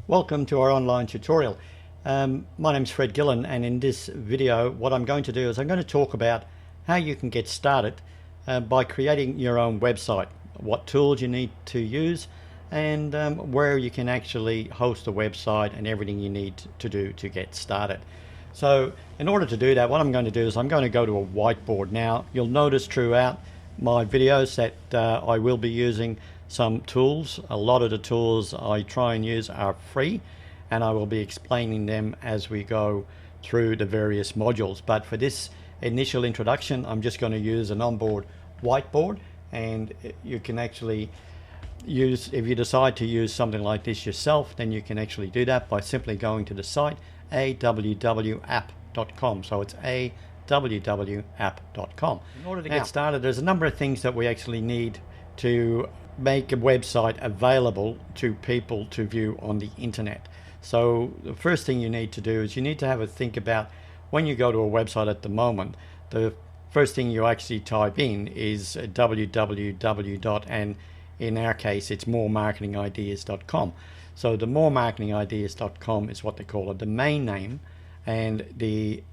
Welcome to our online tutorial. My name's Fred Gillen, and in this video what I'm going to do is I'm going to talk about how you can get started by creating your own website, what tools you need to use, and where you can actually host a website and everything you need to do to get started. So in order to do that, what I'm going to do is I'm going to go to a whiteboard. Now you'll notice throughout my videos that I will be using some tools. A lot of the tools I try and use are free, and I will be explaining them as we go through the various modules. But for this initial introduction, I'm just going to use an onboard whiteboard, and you can actually use, if you decide to use something like this yourself, then you can actually do that by simply going to the site awwapp.com. So it's awwapp.com. In order to get started, there's a number of things that we actually need to make a website available to people to view on the internet. So the first thing you need to do is you need to have a think about, when you go to a website at the moment, the first thing you actually type in is www. And in our case it's moremarketingideas.com. So the moremarketingideas.com is what they call a domain name, and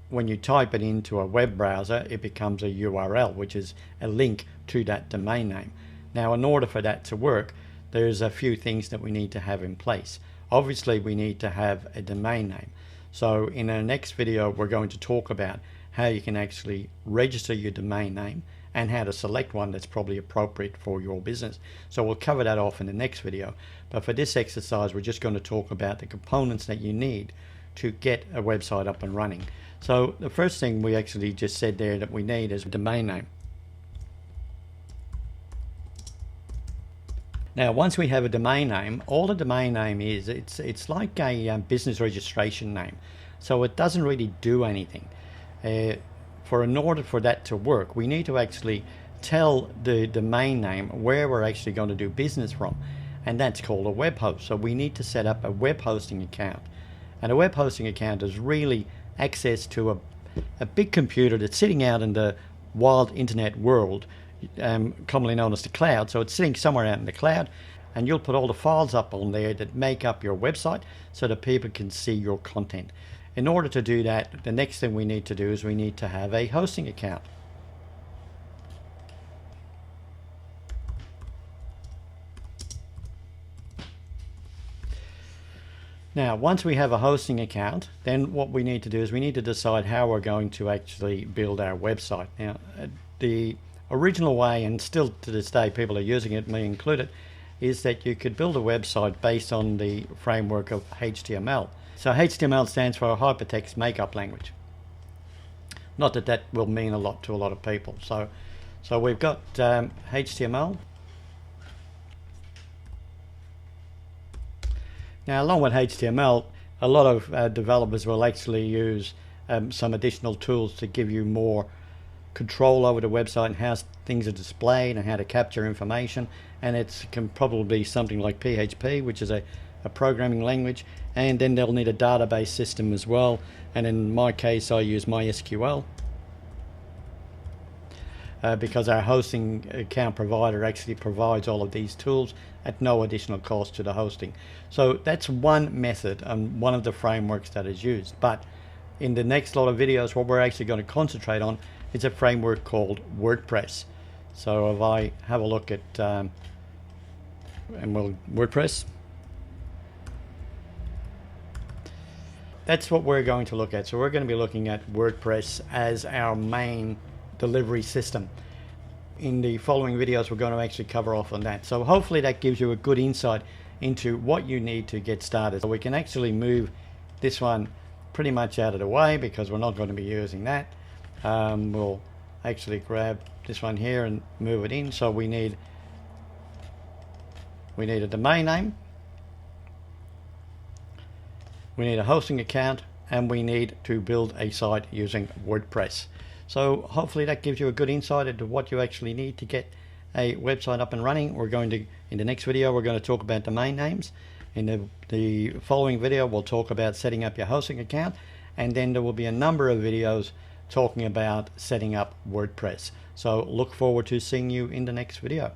when you type it into a web browser, it becomes a URL, which is a link to that domain name. Now, in order for that to work, there's a few things that we need to have in place. Obviously, we need to have a domain name. So in our next video, we're going to talk about how you can actually register your domain name and how to select one that's probably appropriate for your business. So we'll cover that off in the next video. But for this exercise, we're just going to talk about the components that you need to get a website up and running. So the first thing we actually just said there that we need is a domain name. Now, once we have a domain name, all a domain name is, it's like a business registration name. So it doesn't really do anything. In order for that to work, we need to actually tell the domain name where we're actually going to do business from, and that's called a web host. So we need to set up a web hosting account. And a web hosting account is really access to a big computer that's sitting out in the wild internet world, commonly known as the cloud. So it's sitting somewhere out in the cloud, and you'll put all the files up on there that make up your website so that people can see your content. In order to do that, the next thing we need to do is we need to have a hosting account. Now, once we have a hosting account, then what we need to do is we need to decide how we're going to actually build our website. Now, the original way, and still to this day people are using it, me included, is that you could build a website based on the framework of HTML. So HTML stands for Hypertext Markup Language. Not that that will mean a lot to a lot of people. So we've got HTML. Now, along with HTML, a lot of developers will actually use some additional tools to give you more control over the website and how things are displayed and how to capture information. And it can probably be something like PHP, which is a programming language, and then they'll need a database system as well. And in my case, I use MySQL because our hosting account provider actually provides all of these tools at no additional cost to the hosting. So that's one method and one of the frameworks that is used. But in the next lot of videos, what we're actually going to concentrate on is a framework called WordPress. So if I have a look at WordPress, that's what we're going to look at. So we're going to be looking at WordPress as our main delivery system. In the following videos, we're going to actually cover off on that. So hopefully that gives you a good insight into what you need to get started. So we can actually move this one pretty much out of the way because we're not going to be using that. We'll actually grab this one here and move it in. So we need a domain name, we need a hosting account, and we need to build a site using WordPress. So hopefully that gives you a good insight into what you actually need to get a website up and running. In the next video, we're going to talk about domain names. In the following video, we'll talk about setting up your hosting account, and then there will be a number of videos talking about setting up WordPress. So look forward to seeing you in the next video.